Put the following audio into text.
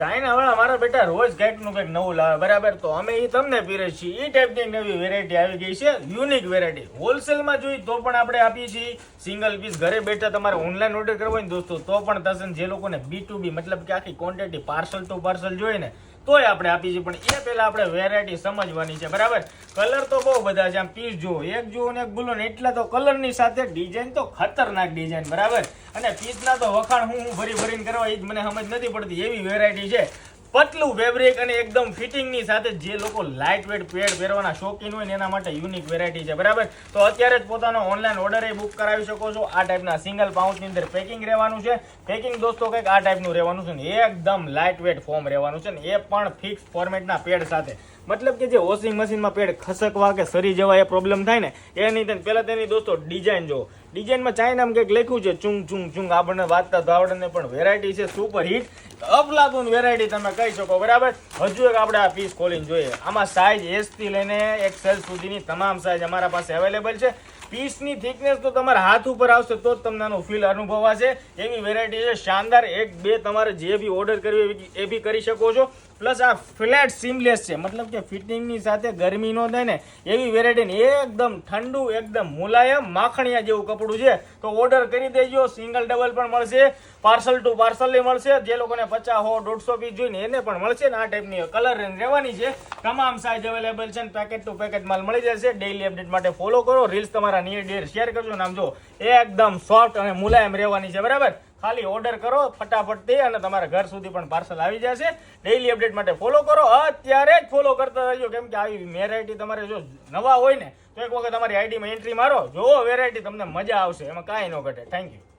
China વાળા મારા બેટા રોજ કંઈકનું કંઈક નવું લાવે, બરાબર? તો અમે એ તમને પીરે છીએ. એ ટાઈપની નવી વેરાયટી આવી ગઈ છે, યુનિક વેરાયટી. હોલસેલમાં જોઈએ તો પણ આપણે આપીએ છીએ. સિંગલ પીસ ઘરે બેઠા તમારે ઓનલાઈન ઓર્ડર કરવો હોય ને દોસ્તો તો પણ થશે. જે લોકોને B2B મતલબ કે આખી ક્વોન્ટિટી પાર્સલ ટુ પાર્સલ જોઈએ ને તોય આપણે આપીએ છીએ. પણ એ પહેલા આપણે વેરાયટી સમજવાની છે, બરાબર? કલર તો બહુ બધા છે. આમ પીસ જુઓ, એક જુઓ ને એક બોલો ને એટલા તો કલરની સાથે ડિઝાઇન તો ખતરનાક ડિઝાઇન, બરાબર? અને પીસના તો વખાણ હું ભરીને કરવા એ જ મને સમજ નથી પડતી, એવી વેરાયટી છે. પતલું ફેબ્રિક અને એકદમ ફિટિંગની સાથે જે લોકો લાઇટ વેટ પેડ પહેરવાના શોખીન હોય ને એના માટે યુનિક વેરાયટી છે, બરાબર? તો અત્યારે જ પોતાનો ઓનલાઈન ઓર્ડર એ બુક કરાવી શકો છો. આ ટાઈપના સિંગલ પાઉચની અંદર પેકિંગ રહેવાનું છે. પેકિંગ દોસ્તો કંઈક આ ટાઈપનું રહેવાનું છે ને એકદમ લાઇટ વેટ ફોર્મ રહેવાનું છે ને એ પણ ફિક્સ ફોર્મેટના પેડ સાથે. મતલબ કે જે વોશિંગ મશીનમાં પેડ ખસકવા કે સરી જવા એ પ્રોબ્લેમ થાય ને એ નહીં થાય. પહેલાં તેની દોસ્તો ડિઝાઇન જુઓ. ડિઝાઇનમાં ચાઇનામાં કંઈક લખ્યું છે ચુંગ ચુંગ ચુંગ, આપણને વાંચતા તો આવડે ને, પણ વેરાયટી છે સુપર હિટ અફલાતુન વેરાયટી તમે કહી શકો, બરાબર? હજુ એક આપણે આ પીસ ખોલીને જોઈએ. આમાં સાઇઝ S થી લઈને XL સુધીની તમામ સાઇઝ અમારા પાસે અવેલેબલ છે. પીસની થિકનેસ તો તમારા હાથ ઉપર આવશે તો જ તમને આનું ફીલ અનુભવાશે. એવી વેરાયટી છે શાનદાર. એક બે તમારે જે બી ઓર્ડર કરવી એ બી કરી શકો છો. પ્લસ આ ફ્લેટ સીમલેસ છે, મતલબ કે ફિટિંગની સાથે ગરમી ન થાય ને એવી વેરાયટી. એકદમ ઠંડુ, એકદમ મુલાયમ માખણિયા જેવું કપડું છે. તો ઓર્ડર કરી દેજો. સિંગલ ડબલ પણ મળશે, પાર્સલ ટુ પાર્સલ મળશે. જે લોકોને 50 100 150 પીસ જોઈને એને પણ મળશે ને. આ ટાઈપની કલર રેન્જ રહેવાની છે. તમામ સાઇઝ અવેલેબલ છે. પેકેટ ટુ પેકેટ માલ મળી જશે. ડેઈલી અપડેટ માટે ફોલો કરો. રીલ્સ તમારા નિયર ડિયર શેર કરજો. નામ જો એકદમ સોફ્ટ અને મુલાયમ રહેવાની છે, બરાબર? ખાલી ઓર્ડર કરો ફટાફટથી અને તમારા ઘર સુધી પણ પાર્સલ આવી જશે. ડેઈલી અપડેટ માટે ફોલો કરો. અત્યારે જ ફોલો કરતા રહેજો, કેમ કે આવી વેરાયટી તમારે જો નવા હોય ને તો એક વખત તમારી આઈડીમાં એન્ટ્રી મારો, જોવો વેરાયટી, તમને મજા આવશે, એમાં કાંઈ ન ઘટે. Thank you.